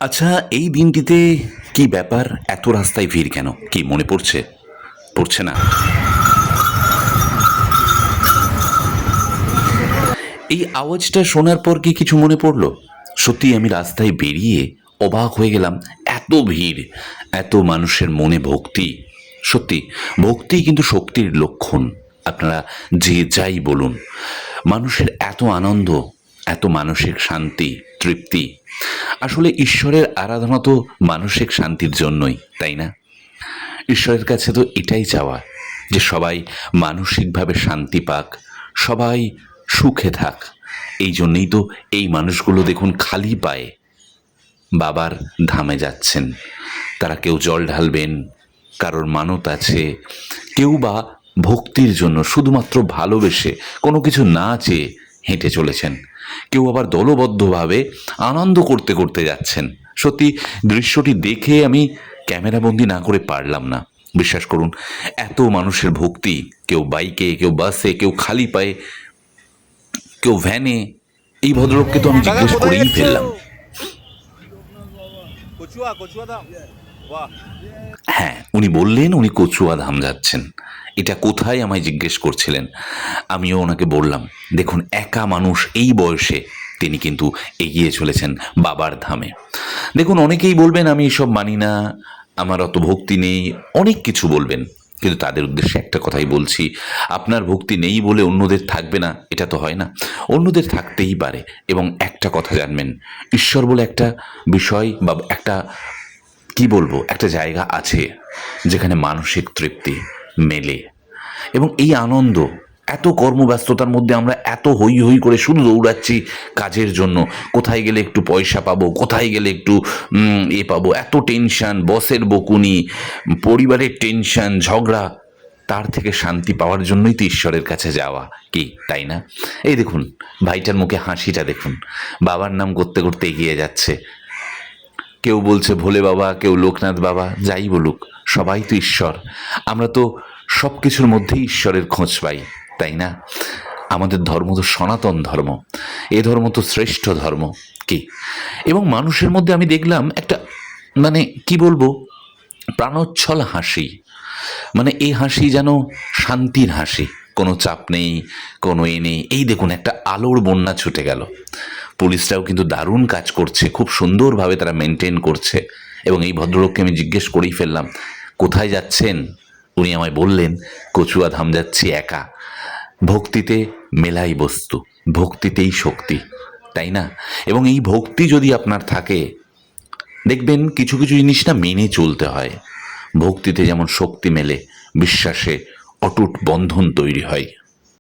আচ্ছা, এই দিনটিতে কি ব্যাপার? এত রাস্তায় ভিড় কেন? কি মনে পড়ছে? পড়ছে না? এই আওয়াজটা শোনার পর কি কিছু মনে পড়ল? সত্যিই আমি রাস্তায় বেরিয়ে অবাক হয়ে গেলাম। এত ভিড়, এত মানুষের মনে ভক্তি। সত্যি, ভক্তিই কিন্তু শক্তির লক্ষণ। আপনারা যে যাই বলুন, মানুষের এত আনন্দ, এত মানসিক শান্তি, তৃপ্তি। আসলে ঈশ্বরের আরাধনা তো মানসিক শান্তির জন্যই, তাই না? ঈশ্বরের কাছে তো এটাই চাওয়া যে সবাই মানসিকভাবে শান্তি পাক, সবাই সুখে থাক। এই জন্যেই তো এই মানুষগুলো দেখুন খালি পায়ে বাবার ধামে যাচ্ছেন। তারা কেউ জল ঢালবেন, কারোর মানত আছে, কেউ বা ভক্তির জন্য শুধুমাত্র ভালোবেসে কোনো কিছু না চেয়ে হেঁটে চলেছেন, কেউ আবার দলবদ্ধভাবে আনন্দ করতে করতে যাচ্ছেন। সত্যি দৃশ্যটি দেখে আমি ক্যামেরাবন্দি না করে পারলাম না। বিশ্বাস করুন, এত মানুষের ভক্তি, কেউ বাইকে, কেউ বাসে, কেউ খালি পায়ে, কেউ ভ্যানে। এই ভদ্রলোককে তো আমি কাকা জিজ্ঞেস কোথায় করেই যাচ্ছ? ফেললাম। কচুয়া কচুয়া দাম। বাহ। হ্যাঁ, উনি বললেন উনি কচুয়া ধাম যাচ্ছেন। এটা কোথায় আমায় জিজ্ঞেস করছিলেন। আমিও ওনাকে বললাম, দেখুন একা মানুষ এই বয়সে তিনি কিন্তু এগিয়ে চলেছেন বাবার ধামে। দেখুন অনেকেই বলবেন আমি এসব মানি না, আমার অত ভক্তি নেই, অনেক কিছু বলবেন। কিন্তু তাদের উদ্দেশ্যে একটা কথাই বলছি, আপনার ভক্তি নেই বলে অন্যদের থাকবে না এটা তো হয় না। অন্যদের থাকতেই পারে। এবং একটা কথা জানবেন, ঈশ্বর বলে একটা বিষয় বা একটা কি বলবো, একটা জায়গা আছে যেখানে মানসিক তৃপ্তি মেলে। এবং এই আনন্দ, এত কর্মব্যস্ততার মধ্যে আমরা এত হই হই করে শুধু দৌড়াচ্ছি কাজের জন্য, কোথায় গেলে একটু পয়সা পাবো, কোথায় গেলে একটু পাবো, এত টেনশন, বসের বকুনি, পরিবারের টেনশন, ঝগড়া। তার থেকে শান্তি পাওয়ার জন্যই তো ঈশ্বরের কাছে যাওয়া, কি তাই না? এই দেখুন ভাইটার মুখে হাসিটা দেখুন, বাবার নাম করতে করতে এগিয়ে যাচ্ছে। কেউ বলছে ভোলে বাবা, কেউ লোকনাথ বাবা, যাই বলুক সবাই তো ঈশ্বর। আমরা তো সব কিছুর মধ্যেই ঈশ্বরের খোঁজ পাই, তাই না? আমাদের ধর্ম তো সনাতন ধর্ম, এ ধর্ম তো শ্রেষ্ঠ ধর্ম, কি? এবং মানুষের মধ্যে আমি দেখলাম একটা, মানে কি বলবো, প্রাণোচ্ছল হাসি। মানে এই হাসি যেন শান্তির হাসি, কোনো চাপ নেই, কোনো নেই। এই দেখুন একটা আলোর বন্যা ছুটে গেল। পুলিশরাও কিন্তু দারুণ কাজ করছে, খুব সুন্দরভাবে তারা মেনটেন করছে। এবং এই ভদ্রলোককে আমি জিজ্ঞেস করেই ফেললাম, কোথায় যাচ্ছেন? উনি আমায় বললেন কচুয়া ধাম যাচ্ছি একা। ভক্তিতে মেলাই বস্তু, ভক্তিতেই শক্তি, তাই না? এবং এই ভক্তি যদি আপনার থাকে, দেখবেন কিছু কিছু জিনিস না মেনে চলতে হয়। ভক্তিতে যেমন শক্তি মেলে, বিশ্বাসে অটুট বন্ধন তৈরি হয়।